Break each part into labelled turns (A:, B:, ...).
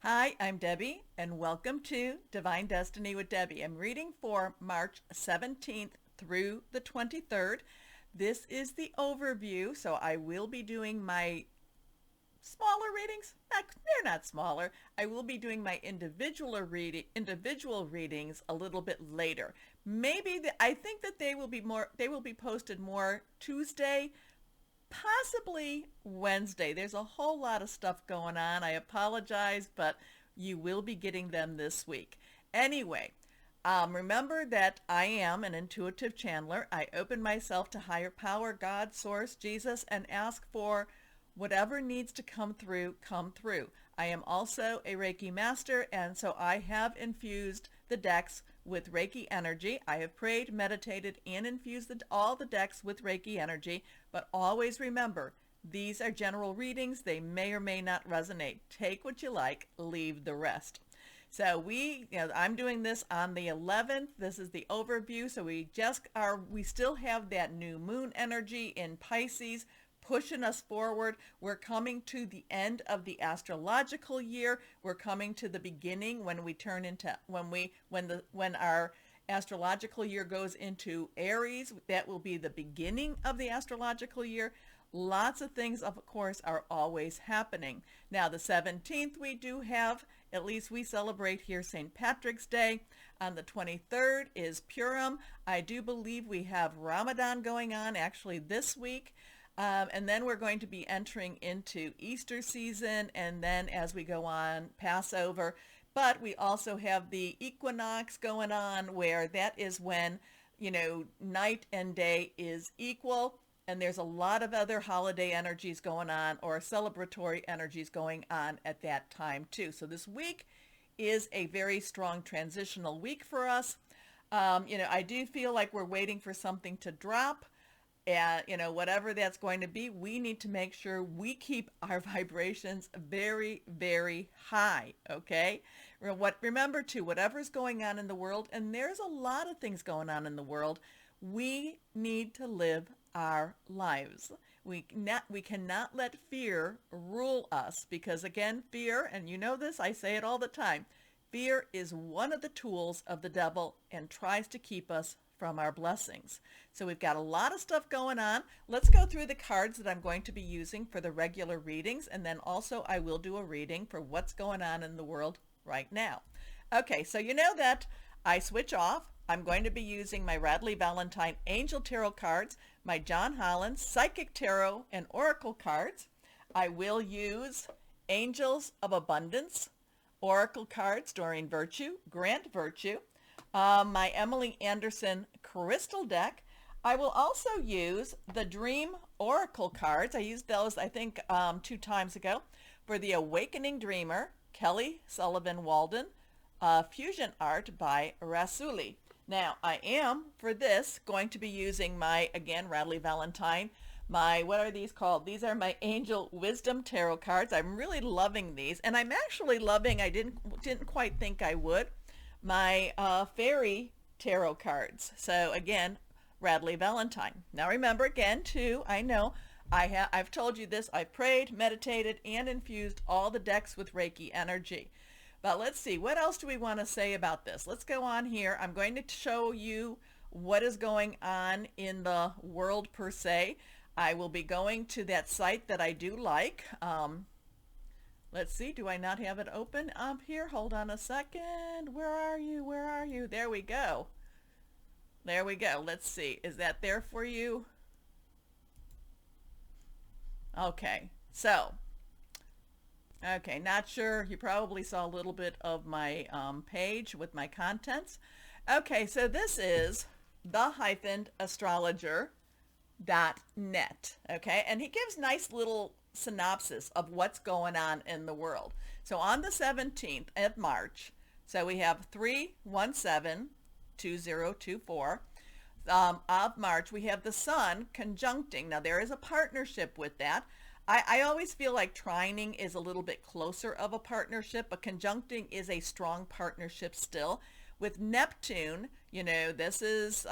A: Hi, I'm Debbie, and welcome to Divine Destiny with Debbie. I'm reading for March 17th through the 23rd. This is the overview, so I will be doing my smaller readings. They're not smaller. I will be doing my individual readings a little bit later. I think that they will be posted more Tuesday, possibly Wednesday. There's a whole lot of stuff going on. I apologize, but you will be getting them this week. Anyway, remember that I am an intuitive channeler. I open myself to higher power, God, Source, Jesus, and ask for whatever needs to come through, come through. I am also a Reiki master, and so I have infused the decks with Reiki energy. I have prayed, meditated, and infused all the decks with Reiki energy, but always remember, these are general readings. They may or may not resonate. Take what you like, leave the rest. So I'm doing this on the 11th. This is the overview. So we still have that new moon energy in Pisces pushing us forward. We're coming to the end of the astrological year. We're coming to the beginning when our astrological year goes into Aries. That will be the beginning of the astrological year. Lots of things, of course, are always happening. Now, the 17th, we do have, at least we celebrate here, St. Patrick's Day. On the 23rd is Purim. I do believe we have Ramadan going on actually this week. And then we're going to be entering into Easter season, and then as we go on, Passover. But we also have the equinox going on, where that is when, night and day is equal. And there's a lot of other holiday energies going on, or celebratory energies going on at that time too. So this week is a very strong transitional week for us. I do feel like we're waiting for something to drop. And, whatever that's going to be, we need to make sure we keep our vibrations very, very high, okay? Remember, too, whatever's going on in the world, and there's a lot of things going on in the world, we need to live our lives. We cannot let fear rule us, because, again, fear, and you know this, I say it all the time, fear is one of the tools of the devil and tries to keep us from our blessings. So we've got a lot of stuff going on. Let's go through the cards that I'm going to be using for the regular readings, and then also I will do a reading for what's going on in the world right now. Okay, so you know that I switch off. I'm going to be using my Radley Valentine Angel Tarot cards, my John Holland Psychic Tarot and Oracle cards. I will use Angels of Abundance, Oracle cards, Doreen Virtue, Grant Virtue, my Emily Anderson Crystal deck. I will also use the Dream Oracle cards. I used those, I think, 2 times ago for the Awakening Dreamer, Kelly Sullivan Walden, Fusion Art by Rasuli. Now, I am, for this, going to be using my, again, Radley Valentine, what are these called? These are my Angel Wisdom Tarot cards. I'm really loving these, and I'm actually loving, I didn't quite think I would, my Fairy Tarot cards. So again, Radley Valentine. Now remember, again, too, I know I've told you this, I prayed, meditated, and infused all the decks with Reiki energy. But let's see, what else do we want to say about this? Let's go on here. I'm going to show you what is going on in the world per se. I will be going to that site that I do like. Let's see, do I not have it open up here? Hold on a second. Where are you? Where are you? There we go. There we go. Let's see. Is that there for you? Okay. So, okay, not sure. You probably saw a little bit of my page with my contents. Okay, so this is the-astrologer.net. Okay, and he gives nice little synopsis of what's going on in the world. So on the 17th of March, so we have 317-2024 of March, we have the Sun conjuncting. Now there is a partnership with that. I always feel like trining is a little bit closer of a partnership, but conjuncting is a strong partnership still. With Neptune, this is,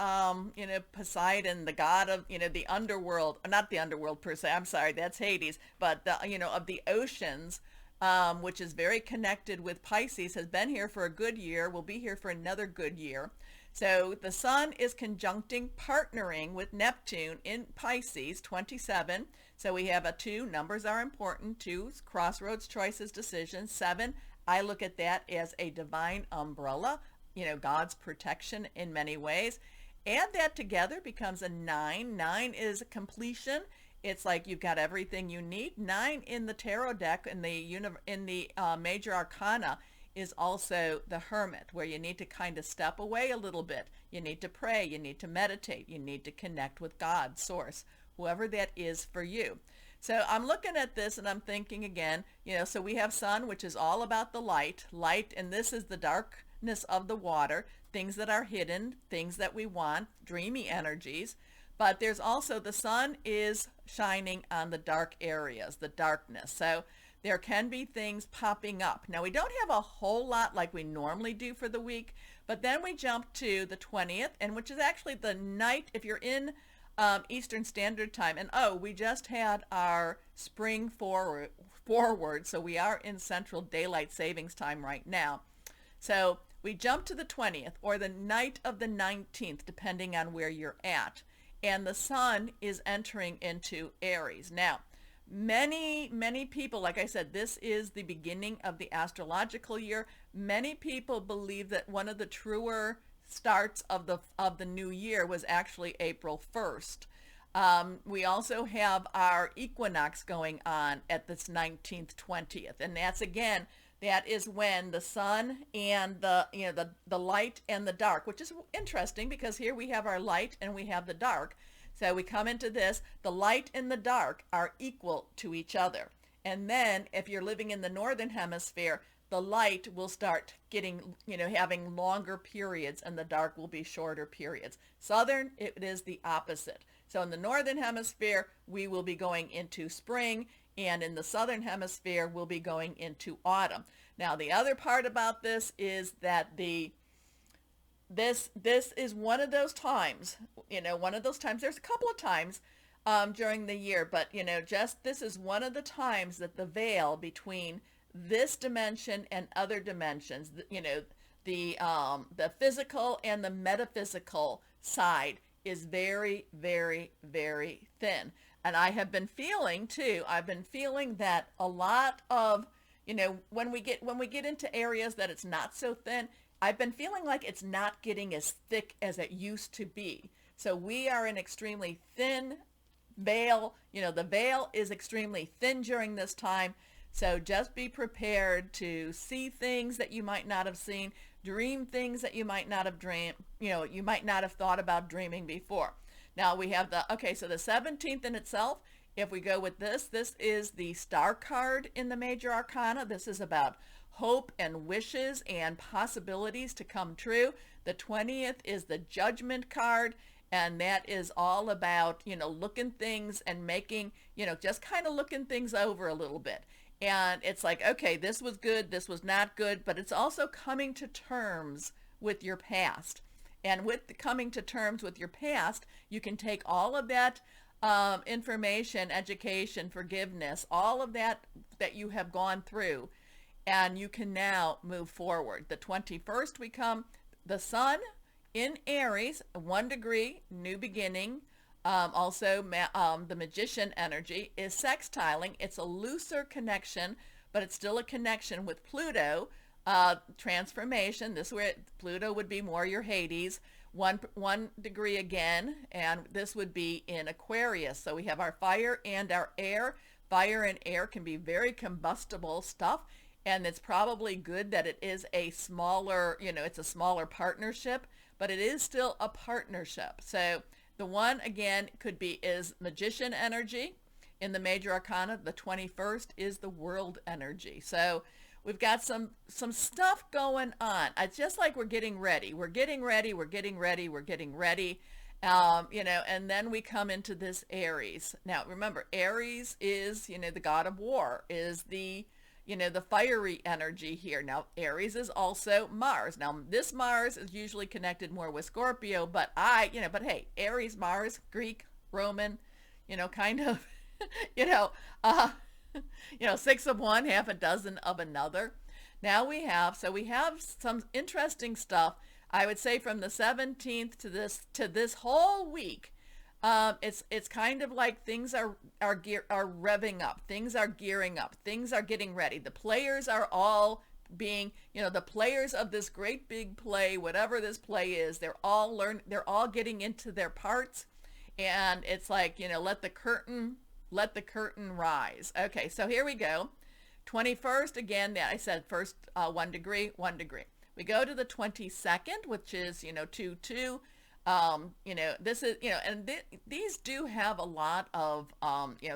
A: Poseidon, the god of, the underworld, not the underworld per se, I'm sorry, that's Hades, but, of the oceans, which is very connected with Pisces, has been here for a good year, will be here for another good year. So the sun is conjuncting, partnering with Neptune in Pisces, 27. So we have a 2, numbers are important, 2, crossroads, choices, decisions. 7, I look at that as a divine umbrella, God's protection in many ways. Add that together, becomes a 9. 9 is completion. It's like you've got everything you need. 9 in the tarot deck in the major arcana is also the Hermit, where you need to kind of step away a little bit. You need to pray, you need to meditate, you need to connect with God, source, whoever that is for you. So I'm looking at this and I'm thinking again, so we have sun, which is all about the light, and this is the darkness of the water, things that are hidden, things that we want, dreamy energies. But there's also the sun is shining on the dark areas, the darkness. So there can be things popping up. Now, we don't have a whole lot like we normally do for the week, but then we jump to the 20th, and which is actually the night, if you're in Eastern Standard Time. And we just had our spring forward, so we are in Central Daylight Savings Time right now. So we jump to the 20th, or the night of the 19th, depending on where you're at. And the sun is entering into Aries. Now, many people, like I said, this is the beginning of the astrological year. Many people believe that one of the truer starts of the new year was actually April 1st. We also have our equinox going on at this 19th, 20th, and that is when the sun and the light and the dark, which is interesting because here we have our light and we have the dark. So we come into this, the light and the dark are equal to each other. And then if you're living in the northern hemisphere, the light will start getting, having longer periods and the dark will be shorter periods. Southern, it is the opposite. So in the northern hemisphere, we will be going into spring, and in the southern hemisphere, we'll be going into autumn. Now, the other part about this is that this is one of those times, there's a couple of times during the year, but, this is one of the times that the veil between this dimension and other dimensions, the physical and the metaphysical side is very, very, very thin. And I have been feeling that a lot of, when we get into areas that it's not so thin, I've been feeling like it's not getting as thick as it used to be. So we are in extremely thin veil. The veil is extremely thin during this time. So just be prepared to see things that you might not have seen, dream things that you might not have dreamed, you might not have thought about dreaming before. Now we have so the 17th in itself, if we go with this is the star card in the major arcana. This is about hope and wishes and possibilities to come true. The 20th is the judgment card, and that is all about, looking things and making, just kind of looking things over a little bit. And it's like, okay, this was good, this was not good, but it's also coming to terms with your past. And with the coming to terms with your past, you can take all of that information, education, forgiveness, all of that you have gone through, and you can now move forward. The 21st, we come, the sun in Aries, 1 degree, new beginning. Also, the magician energy is sextiling. It's a looser connection, but it's still a connection with Pluto. Transformation, this where Pluto would be more your Hades. 1 degree again, and this would be in Aquarius. So we have our fire and our air. Fire and air can be very combustible stuff, and it's probably good that it is a smaller, it's a smaller partnership, but it is still a partnership. So the one, again, is magician energy in the major arcana. The 21st is the world energy. So we've got some stuff going on. It's just like we're getting ready. And then we come into this Aries. Now, remember, Aries is, the god of war, is the fiery energy here. Now, Aries is also Mars. Now, this Mars is usually connected more with Scorpio, but hey, Aries, Mars, Greek, Roman, kind of, Six of one, half a dozen of another. Now we have some interesting stuff. I would say from the 17th to this whole week. It's kind of like things are revving up. Things are gearing up. Things are getting ready. The players are all being, the players of this great big play, whatever this play is, they're all getting into their parts, and it's like, let the curtain rise. Okay, so here we go. 21st, again, I said first 1 degree, 1 degree. We go to the 22nd, which is, 2, 2. This is, and these do have a lot of,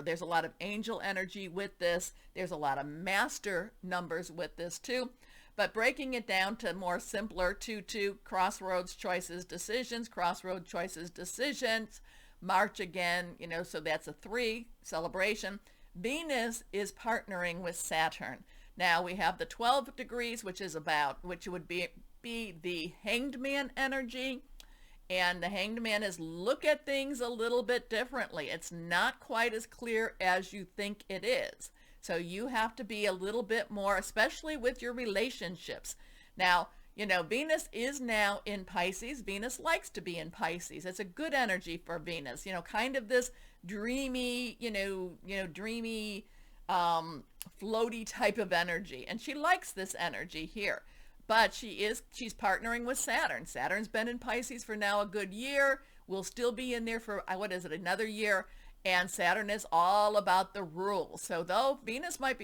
A: there's a lot of angel energy with this. There's a lot of master numbers with this too. But breaking it down to more simpler, 2, 2, crossroads, choices, decisions, crossroads, choices, decisions, March again, so that's a 3, celebration. Venus is partnering with Saturn. Now we have the 12 degrees, which would be the Hanged Man energy. And the Hanged Man is look at things a little bit differently. It's not quite as clear as you think it is. So you have to be a little bit more, especially with your relationships. Now, Venus is now in Pisces. Venus likes to be in Pisces. It's a good energy for Venus, kind of this dreamy, dreamy, floaty type of energy. And she likes this energy here. But she's partnering with Saturn. Saturn's been in Pisces for now a good year. We'll still be in there for, another year. And Saturn is all about the rules. So though Venus might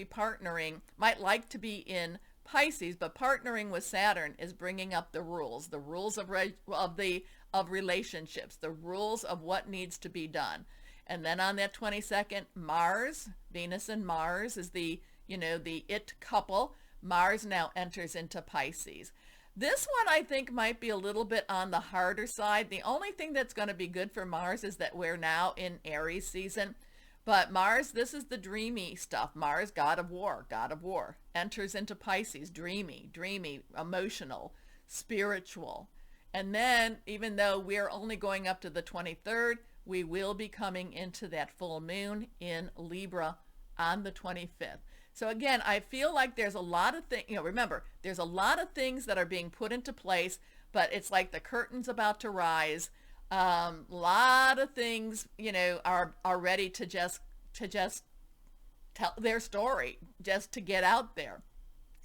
A: like to be in Pisces, but partnering with Saturn is bringing up the rules of relationships, the rules of what needs to be done. And then on that 22nd, Mars, Venus and Mars is the it couple. Mars now enters into Pisces. This one I think might be a little bit on the harder side. The only thing that's going to be good for Mars is that we're now in Aries season. But Mars, this is the dreamy stuff. Mars, god of war, enters into Pisces, dreamy, emotional, spiritual. And then, even though we're only going up to the 23rd, we will be coming into that full moon in Libra on the 25th. So again, I feel like there's a lot of things, remember, there's a lot of things that are being put into place, but it's like the curtain's about to rise. A lot of things, are ready to just tell their story, just to get out there.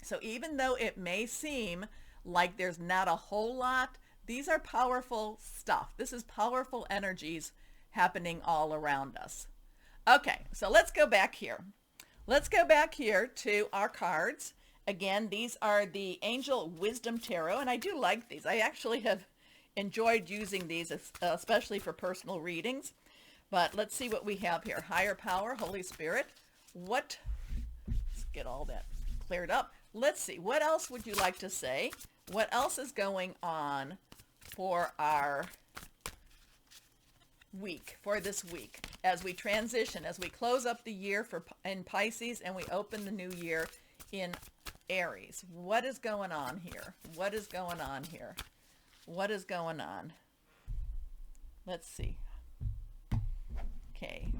A: So even though it may seem like there's not a whole lot, these are powerful stuff. This is powerful energies happening all around us. Okay, so let's go back here. Let's go back here to our cards. Again, these are the Angel Wisdom Tarot, and I do like these. I actually have enjoyed using these, especially for personal readings. But let's see what we have here. Higher Power, Holy Spirit. Let's get all that cleared up. Let's see. What else would you like to say? What else is going on for our week, for this week, as we transition, as we close up the year in Pisces and we open the new year in Aries? What is going on here? What is going on here? What is going on? Let's see. Okay.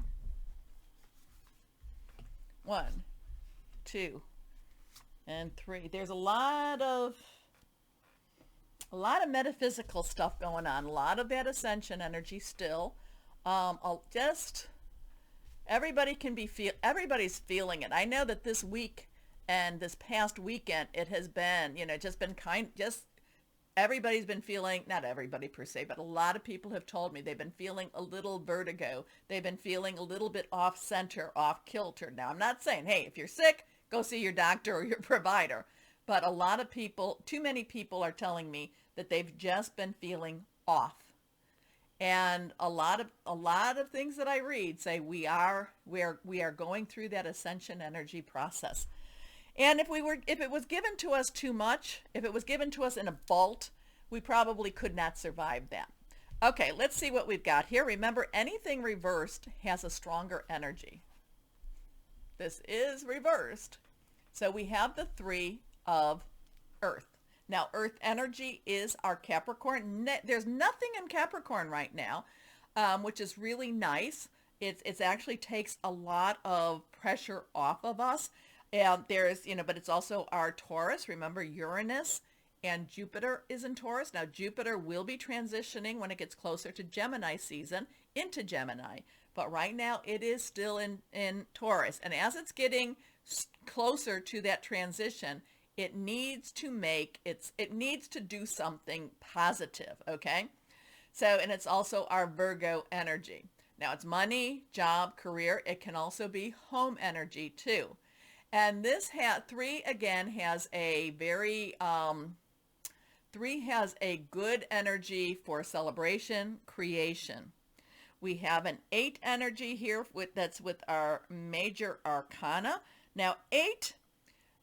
A: 1, 2, and 3. There's a lot of metaphysical stuff going on. A lot of that ascension energy still. Everybody's feeling it. I know that this week and this past weekend, it has been, everybody's been feeling, not everybody per se, but a lot of people have told me they've been feeling a little vertigo. They've been feeling a little bit off center, off kilter. Now, I'm not saying, hey, if you're sick, go see your doctor or your provider. But a lot of people, too many people are telling me that they've just been feeling off. And a lot of things that I read say we are going through that ascension energy process. And if it was given to us too much, if it was given to us in a bolt, we probably could not survive that. Okay, let's see what we've got here. Remember, anything reversed has a stronger energy. This is reversed. So we have the 3 of Earth. Now, Earth energy is our Capricorn. There's nothing in Capricorn right now, which is really nice. It actually takes a lot of pressure off of us. And there's, but it's also our Taurus. Remember, Uranus and Jupiter is in Taurus. Now, Jupiter will be transitioning when it gets closer to Gemini season into Gemini. But right now, it is still in Taurus. And as it's getting closer to that transition, it needs to do something positive, okay? So, and it's also our Virgo energy. Now, it's money, job, career. It can also be home energy too. And this three again has a very three has a good energy for celebration, creation. We have an 8 energy here that's with our major arcana. Now 8,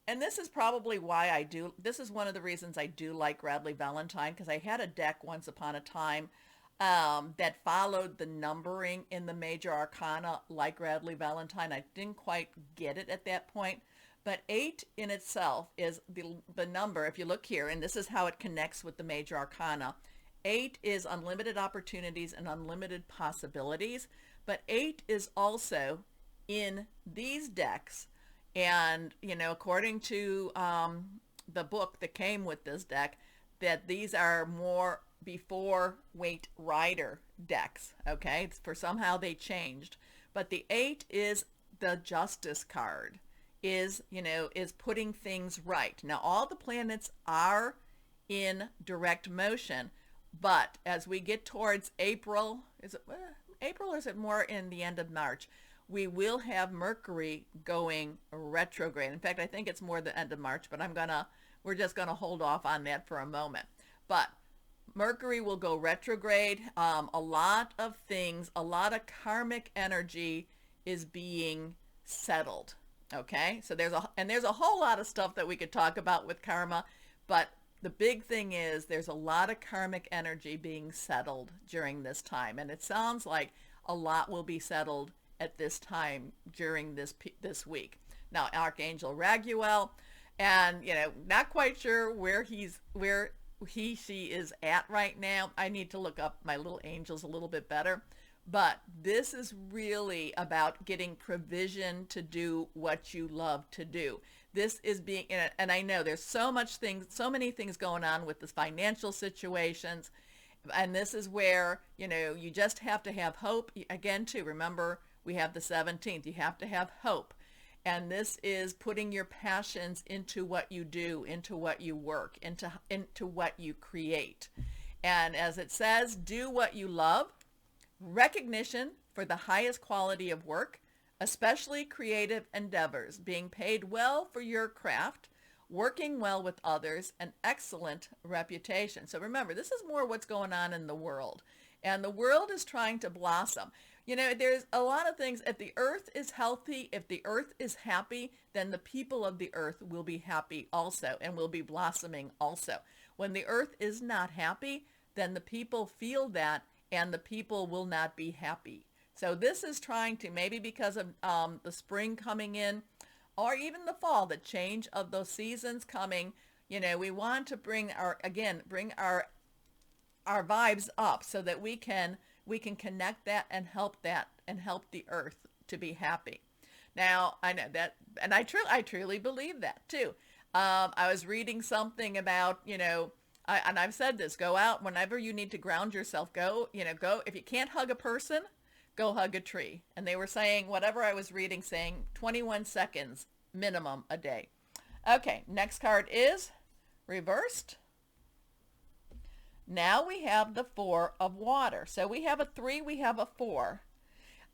A: and this is probably why this is one of the reasons I do like Radley Valentine, because I had a deck once upon a time that followed the numbering in the major arcana like Radley Valentine. I didn't quite get it at that point. But 8 in itself is the number, if you look here, and this is how it connects with the major arcana. 8 is unlimited opportunities and unlimited possibilities. But 8 is also in these decks. And, according to the book that came with this deck, that these are more before Waite Rider decks, okay? For somehow they changed. But the 8 is the Justice card, is putting things right. Now, all the planets are in direct motion, but as we get towards April, is it April or is it more in the end of March? We will have Mercury going retrograde. In fact, I think it's more the end of March, but we're just gonna hold off on that for a moment. But Mercury will go retrograde. A lot of things, a lot of karmic energy is being settled. Okay, so there's a whole lot of stuff that we could talk about with karma, but the big thing is there's a lot of karmic energy being settled during this time, and it sounds like a lot will be settled at this time during this week. Now, Archangel Raguel, and not quite sure where she is at right now. I need to look up my little angels a little bit better. But this is really about getting provision to do what you love to do. This is being, and I know there's so many things going on with the financial situations. And this is where, you just have to have hope. Again, too, remember, we have the 17th. You have to have hope. And this is putting your passions into what you do, into what you work, into what you create. And as it says, do what you love. Recognition for the highest quality of work, especially creative endeavors, being paid well for your craft, working well with others, an excellent reputation. So remember, this is more what's going on in the world. And the world is trying to blossom. There's a lot of things. If the earth is healthy, if the earth is happy, then the people of the earth will be happy also and will be blossoming also. When the earth is not happy, then the people feel that, and the people will not be happy. So this is trying to, maybe because of the spring coming in, or even the fall, the change of those seasons coming, we want to bring our vibes up so that we can connect that and help the earth to be happy. Now, I know that, and I truly believe that too. I was reading something about, and I've said this, go out whenever you need to ground yourself. Go, if you can't hug a person, go hug a tree. And they were saying, whatever I was reading, saying 21 seconds minimum a day. Okay, next card is reversed. Now we have the 4 of water. So we have a 3, we have a 4.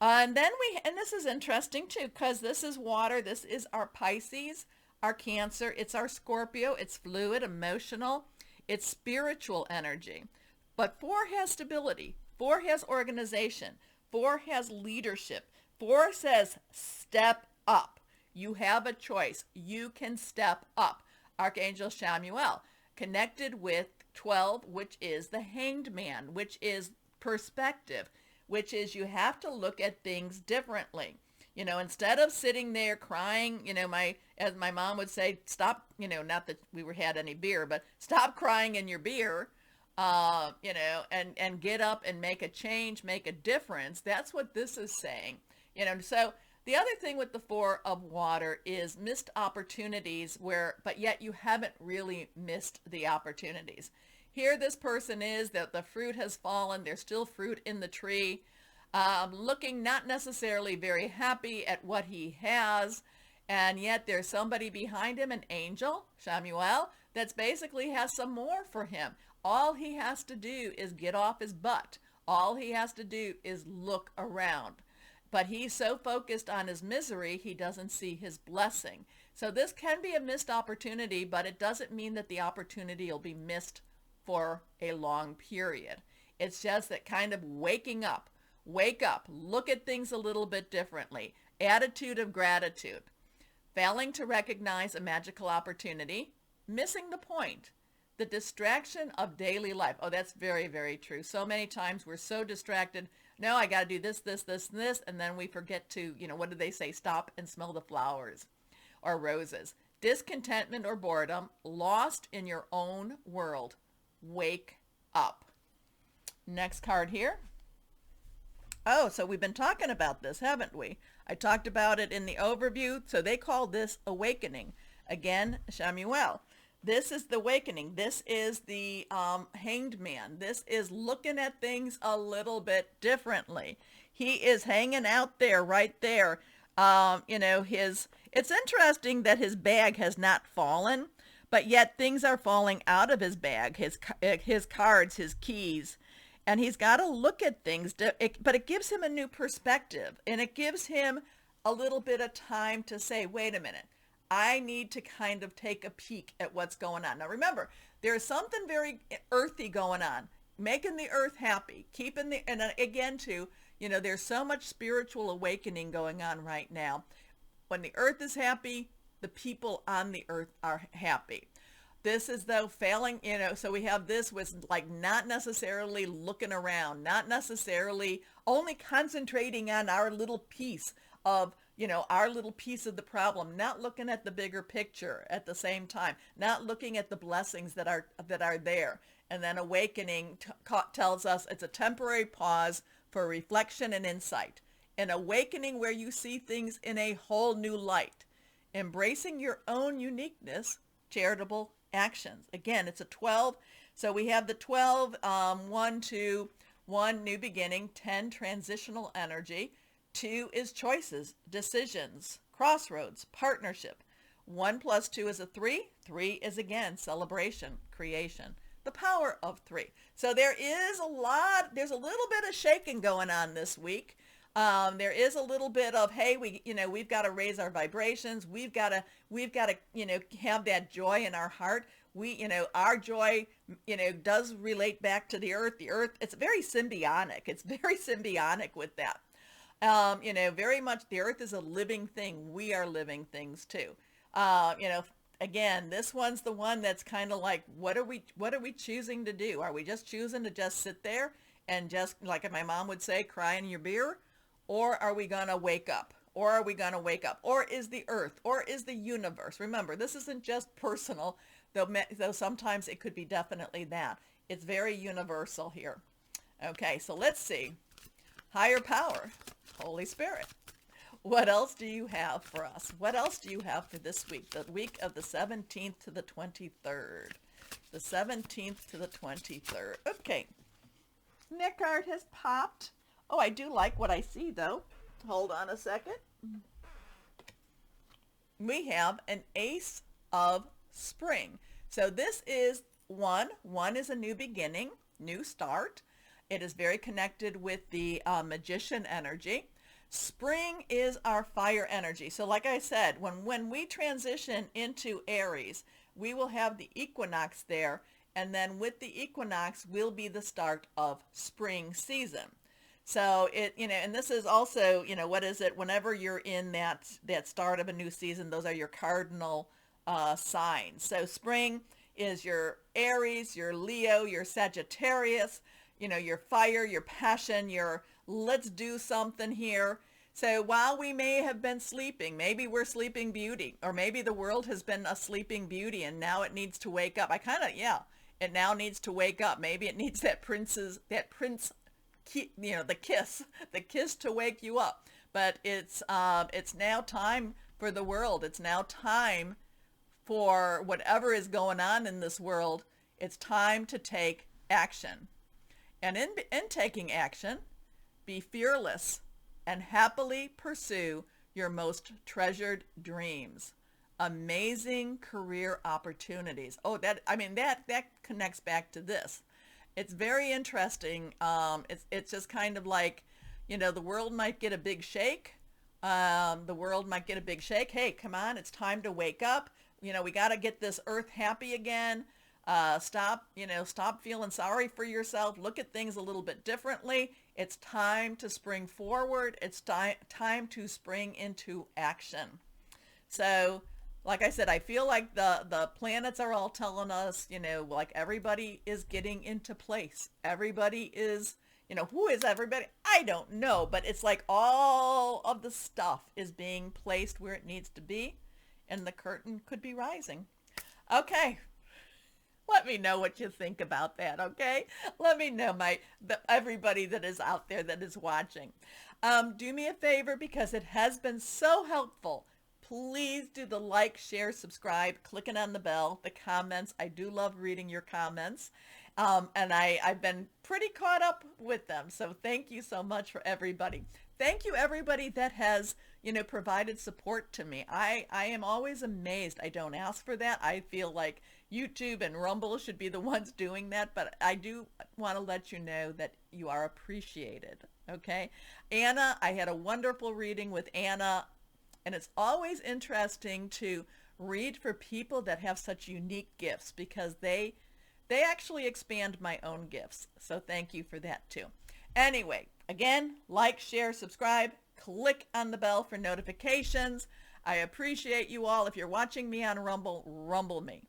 A: And then and this is interesting too, because this is water. This is our Pisces, our Cancer. It's our Scorpio. It's fluid, emotional. It's spiritual energy. But 4 has stability. 4 has organization. 4 has leadership. 4 says step up. You have a choice. You can step up. Archangel Chamuel, connected with 12, which is the Hanged Man, which is perspective, which is you have to look at things differently. Instead of sitting there crying, as my mom would say, stop, not that we had any beer, but stop crying in your beer, and get up and make a change, make a difference. That's what this is saying. So The other thing with the Four of Water is missed opportunities but yet you haven't really missed the opportunities. Here this person is, that the fruit has fallen, there's still fruit in the tree, looking not necessarily very happy at what he has, and yet there's somebody behind him, an angel, Shamuel, that's basically has some more for him. All he has to do is get off his butt. All he has to do is look around. But he's so focused on his misery, he doesn't see his blessing. So this can be a missed opportunity, but it doesn't mean that the opportunity will be missed for a long period. It's just that kind of waking up. Wake up. Look at things a little bit differently. Attitude of gratitude. Failing to recognize a magical opportunity. Missing the point. The distraction of daily life. Oh, that's very, very true. So many times we're so distracted. No, I got to do this, this, this, and this. And then we forget to, what do they say? Stop and smell the flowers or roses. Discontentment or boredom. Lost in your own world. Wake up. Next card here. Oh, so we've been talking about this, haven't we? I talked about it in the overview. So they call this awakening. Again, Shamuel. This is the awakening. This is the hanged man. This is looking at things a little bit differently. He is hanging out there, right there. It's interesting that his bag has not fallen, but yet things are falling out of his bag, his cards, his keys. And he's got to look at things, but it gives him a new perspective. And it gives him a little bit of time to say, wait a minute. I need to kind of take a peek at what's going on. Now remember, there's something very earthy going on, making the earth happy, and again too, there's so much spiritual awakening going on right now. When the earth is happy, the people on the earth are happy. This is though failing, so we have this with like not necessarily looking around, not necessarily only concentrating on our little piece of our little piece of the problem, not looking at the bigger picture at the same time, not looking at the blessings that are there. And then awakening tells us it's a temporary pause for reflection and insight. An awakening where you see things in a whole new light. Embracing your own uniqueness, charitable actions. Again, it's a 12. So we have the 12, 1, 2, 1, new beginning, 10, transitional energy. 2 is choices, decisions, crossroads, partnership. 1 plus 2 is a 3. 3 is again celebration, creation, the power of 3. So there's a little bit of shaking going on this week. There is a little bit of, hey, we've got to raise our vibrations. We've got to have that joy in our heart. Our joy, does relate back to the earth. The earth, it's very symbiotic. It's very symbiotic with that. Very much the earth is a living thing. We are living things too. Again, this one's the one that's kind of like, what are we choosing to do? Are we just choosing to just sit there and just, like my mom would say, cry in your beer? Or are we going to wake up? Or are we going to wake up? Or is the earth, or is the universe? Remember, this isn't just personal, though sometimes it could be definitely that. It's very universal here. Okay, so let's see. Higher power, Holy Spirit. What else do you have for us? What else do you have for this week? The week of the 17th to the 23rd. The 17th to the 23rd. Okay. Neck card has popped. Oh, I do like what I see, though. Hold on a second. We have an Ace of Spring. So this is 1. 1 is a new beginning, new start. It is very connected with the magician energy. Spring is our fire energy. So like I said, when we transition into Aries, we will have the equinox there. And then with the equinox will be the start of spring season. So and this is also, what is it? Whenever you're in that start of a new season, those are your cardinal signs. So spring is your Aries, your Leo, your Sagittarius, your fire, your passion, your let's do something here. So while we may have been sleeping, maybe we're sleeping beauty, or maybe the world has been a sleeping beauty and now it needs to wake up. It now needs to wake up. Maybe it needs the kiss to wake you up. but it's now time for the world. It's now time for whatever is going on in this world. It's time to take action. And in taking action, be fearless and happily pursue your most treasured dreams. Amazing career opportunities. Oh, that connects back to this. It's very interesting. It's just kind of like, the world might get a big shake. The world might get a big shake. Hey, come on, it's time to wake up. We got to get this earth happy again. Stop feeling sorry for yourself. Look at things a little bit differently. It's time to spring forward. It's time to spring into action. So, like I said, I feel like the planets are all telling us, like everybody is getting into place. Everybody is, who is everybody? I don't know, but it's like all of the stuff is being placed where it needs to be, and the curtain could be rising. Okay. Let me know what you think about that, okay? Let me know, everybody that is out there that is watching. Do me a favor, because it has been so helpful. Please do the like, share, subscribe, clicking on the bell, the comments. I do love reading your comments. And I've been pretty caught up with them. So thank you so much for everybody. Thank you, everybody that has, provided support to me. I am always amazed. I don't ask for that. I feel like YouTube and Rumble should be the ones doing that, but I do want to let you know that you are appreciated, okay? Anna, I had a wonderful reading with Anna, and it's always interesting to read for people that have such unique gifts, because they actually expand my own gifts. So thank you for that too. Anyway, again, like, share, subscribe, click on the bell for notifications. I appreciate you all. If you're watching me on Rumble, rumble me.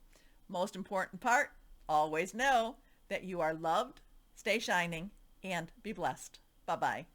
A: Most important part, always know that you are loved, stay shining, and be blessed. Bye-bye.